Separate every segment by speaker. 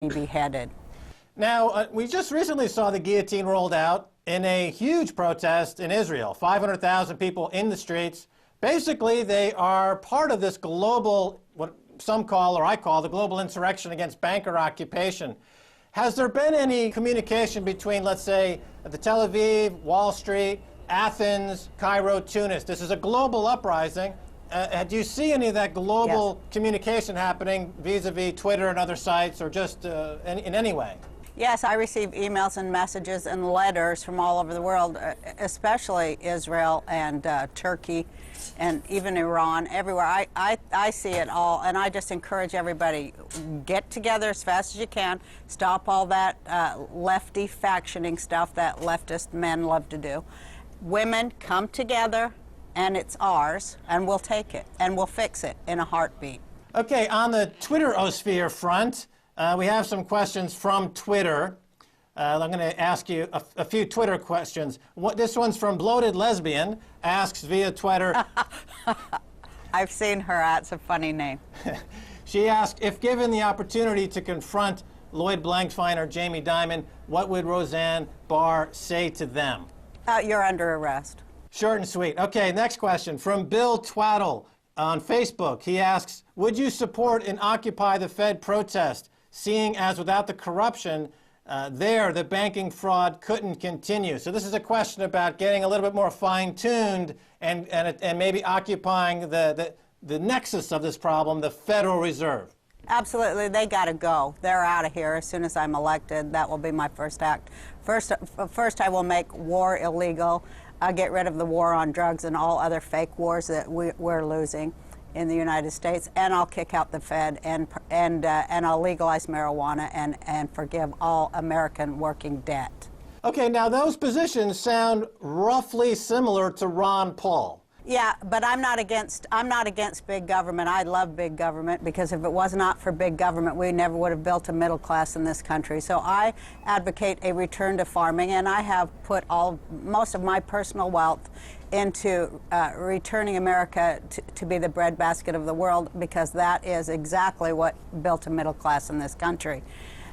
Speaker 1: beheaded.
Speaker 2: Now, we just recently saw the guillotine rolled out in a huge protest in Israel. 500,000 people in the streets. Basically, they are part of this global, what some call, or I call, the global insurrection against banker occupation. Has there been any communication between, let's say, the Tel Aviv, Wall Street, Athens, Cairo, Tunis? This is a global uprising. Do you see any of that global communication happening vis-a-vis Twitter and other sites, or just in any way?
Speaker 1: Yes, I receive emails and messages and letters from all over the world, especially Israel and Turkey and even Iran, everywhere. I see it all, and I just encourage everybody, get together as fast as you can, stop all that lefty factioning stuff that leftist men love to do. Women, come together, and it's ours, and we'll take it, and we'll fix it in a heartbeat. Okay,
Speaker 2: on the Twitter-osphere front, we have some questions from Twitter. I'm going to ask you a few Twitter questions. This one's from Bloated Lesbian, asks via Twitter.
Speaker 1: I've seen her. That's a funny name.
Speaker 2: She asked, if given the opportunity to confront Lloyd Blankfein or Jamie Dimon, what would Roseanne Barr say to them?
Speaker 1: You're under arrest.
Speaker 2: Short and sweet. Okay, next question from Bill Twaddle on Facebook. He asks, would you support an Occupy the Fed protest, seeing as without the corruption, the banking fraud couldn't continue? So this is a question about getting a little bit more fine-tuned and maybe occupying the nexus of this problem, the Federal Reserve.
Speaker 1: Absolutely. They got to go. They're out of here as soon as I'm elected. That will be my first act. First I will make war illegal. I'll get rid of the war on drugs and all other fake wars that we're losing in the United States, and I'll kick out the Fed, and I'll legalize marijuana and forgive all American working debt.
Speaker 2: Okay, now those positions sound roughly similar to Ron Paul.
Speaker 1: Yeah, but I'm not against big government. I love big government, because if it was not for big government, we never would have built a middle class in this country. So I advocate a return to farming, and I have put most of my personal wealth into returning America to be the breadbasket of the world, because that is exactly what built a middle class in this country.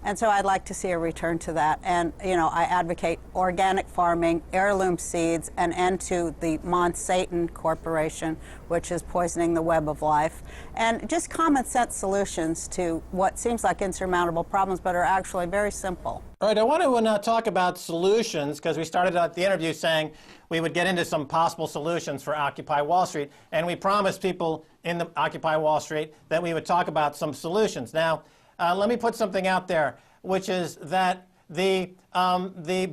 Speaker 1: And so I'd like to see a return to that. And, you know, I advocate organic farming, heirloom seeds, and end to the Monsanto Corporation, which is poisoning the web of life, and just common sense solutions to what seems like insurmountable problems, but are actually very simple.
Speaker 2: All right, I want to now talk about solutions, because we started out the interview saying we would get into some possible solutions for Occupy Wall Street, and we promised people in the Occupy Wall Street that we would talk about some solutions. Now, let me put something out there, which is that the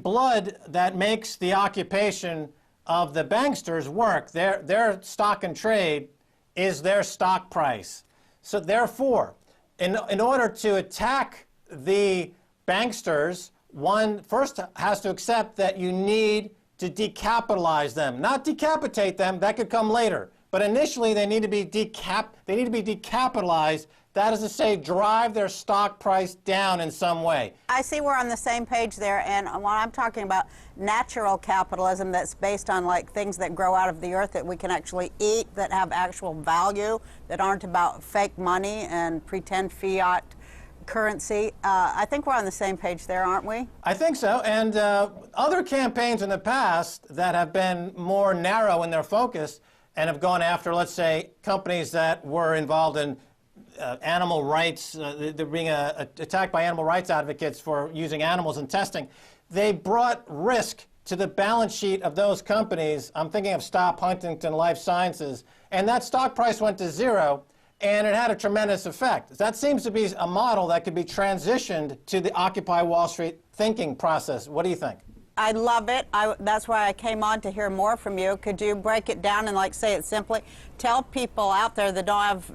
Speaker 2: blood that makes the occupation of the banksters work, their stock and trade, is their stock price. So therefore, in order to attack the banksters, one first has to accept that you need to decapitalize them. Not decapitate them, that could come later. But initially they need to be decapitalized. That is to say, drive their stock price down in some way.
Speaker 1: I see we're on the same page there, and when I'm talking about natural capitalism that's based on like things that grow out of the earth that we can actually eat, that have actual value, that aren't about fake money and pretend fiat currency, I think we're on the same page there, aren't we?
Speaker 2: I think so, and other campaigns in the past that have been more narrow in their focus and have gone after, let's say, companies that were involved in animal rights, they're being attacked by animal rights advocates for using animals in testing. They brought risk to the balance sheet of those companies. I'm thinking of Stop Huntington Life Sciences, and that stock price went to zero, and it had a tremendous effect. That seems to be a model that could be transitioned to the Occupy Wall Street thinking process. What do you think?
Speaker 1: I love it. That's why I came on to hear more from you. Could you break it down and like say it simply? Tell people out there that don't have,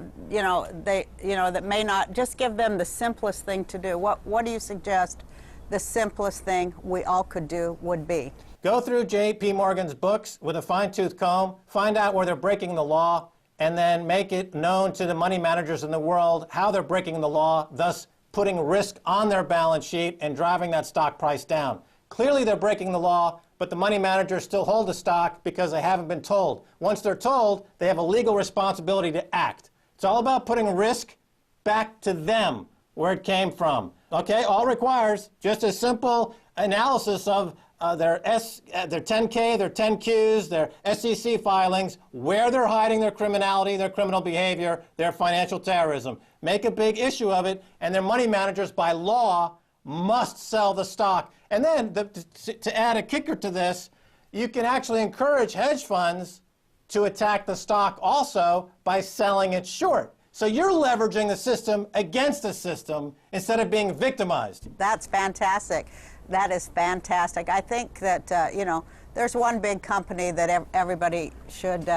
Speaker 1: that may not, just give them the simplest thing to do. What do you suggest the simplest thing we all could do would be?
Speaker 2: Go through J.P. Morgan's books with a fine-tooth comb, find out where they're breaking the law, and then make it known to the money managers in the world how they're breaking the law, thus putting risk on their balance sheet and driving that stock price down. Clearly they're breaking the law, but the money managers still hold the stock because they haven't been told. Once they're told, they have a legal responsibility to act. It's all about putting risk back to them, where it came from. Okay, all requires just a simple analysis of their 10K, their 10Qs, their SEC filings, where they're hiding their criminality, their criminal behavior, their financial terrorism. Make a big issue of it, and their money managers, by law, must sell the stock. And then, to add a kicker to this, you can actually encourage hedge funds to attack the stock also by selling it short. So you're leveraging the system against the system instead of being victimized.
Speaker 1: That's fantastic. That is fantastic. I think that, you know, there's one big company that everybody should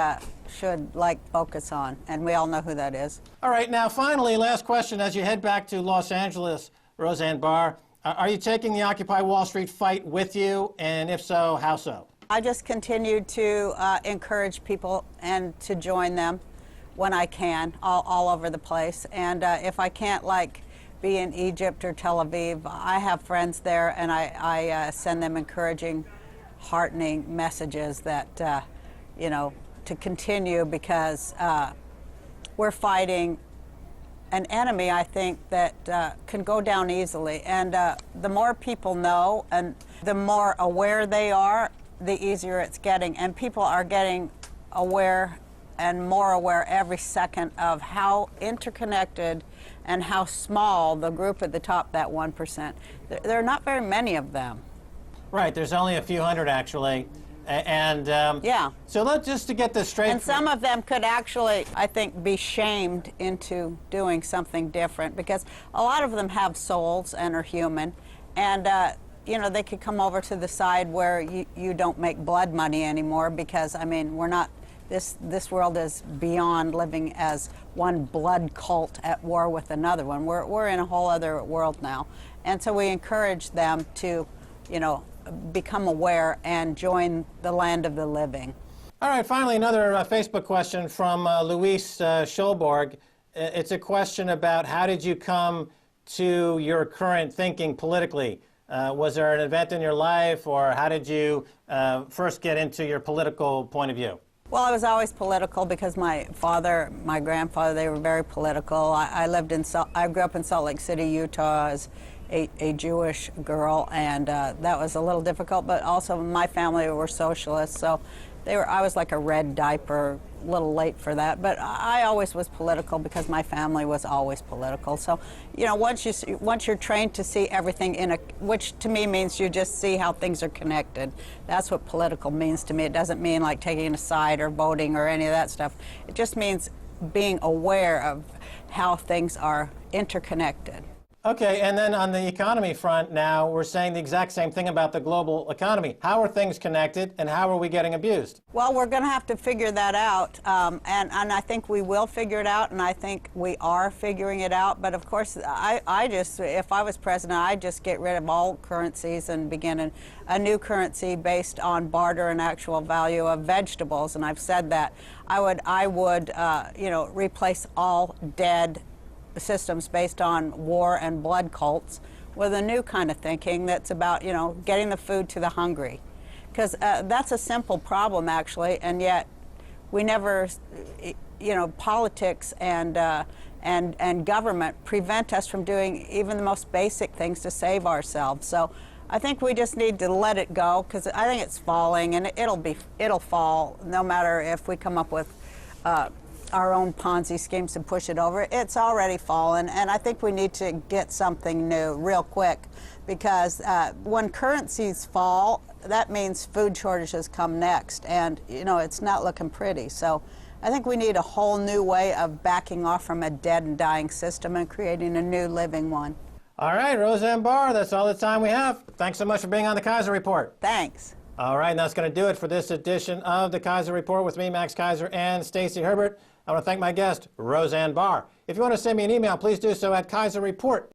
Speaker 1: focus on, and we all know who that is.
Speaker 2: All right, now finally, last question. As you head back to Los Angeles, Roseanne Barr, are you taking the Occupy Wall Street fight with you, and if so, how so?
Speaker 1: I just continue to encourage people and to join them when I can, all over the place. And if I can't, like, be in Egypt or Tel Aviv, I have friends there, and I send them encouraging, heartening messages that, you know, to continue, because we're fighting an enemy, I think, that can go down easily. And the more people know and the more aware they are, the easier it's getting. And people are getting aware and more aware every second of how interconnected and how small the group at the top, that 1%. There are not very many of them.
Speaker 2: Right, there's only a few hundred, actually. And
Speaker 1: yeah.
Speaker 2: So let's just to get this straight.
Speaker 1: And some of them could actually, I think, be shamed into doing something different, because a lot of them have souls and are human. And, you know, they could come over to the side where you don't make blood money anymore, because, I mean, we're not, this world is beyond living as one blood cult at war with another one. We're in a whole other world now. And so we encourage them to, you know, become aware and join the land of the living.
Speaker 2: All right, finally, another Facebook question from Luis Schulborg. It's a question about how did you come to your current thinking politically? Was there an event in your life, or how did you first get into your political point of view?
Speaker 1: Well, I was always political because my father, my grandfather, they were very political. I grew up in Salt Lake City, Utah, as a Jewish girl, and that was a little difficult, but also my family were socialists, so I was like a red diaper, a little late for that, but I always was political because my family was always political. So, you know, once you're trained to see everything which to me means you just see how things are connected. That's what political means to me. It doesn't mean like taking a side or voting or any of that stuff. It just means being aware of how things are interconnected.
Speaker 2: Okay, and then on the economy front now, we're saying the exact same thing about the global economy. How are things connected, and how are we getting abused?
Speaker 1: Well, we're going to have to figure that out, and I think we will figure it out, and I think we are figuring it out. But of course, if I was president, I'd just get rid of all currencies and begin a new currency based on barter and actual value of vegetables. And I've said that I would, you know, replace all dead systems based on war and blood cults with a new kind of thinking that's about, you know, getting the food to the hungry. Because that's a simple problem, actually, and yet we never, you know, politics and government prevent us from doing even the most basic things to save ourselves. So I think we just need to let it go, because I think it's falling, and it'll fall no matter if we come up with our own Ponzi schemes to push it over. It's already fallen, and I think we need to get something new real quick, because when currencies fall, that means food shortages come next, and you know, it's not looking pretty. So I think we need a whole new way of backing off from a dead and dying system and creating a new living one.
Speaker 2: All right, Roseanne Barr, that's all the time we have. Thanks so much for being on the Keiser Report.
Speaker 1: Thanks.
Speaker 2: All right, and that's going to do it for this edition of the Keiser Report with me, Max Keiser, and Stacey Herbert. I want to thank my guest, Roseanne Barr. If you want to send me an email, please do so at keiserreport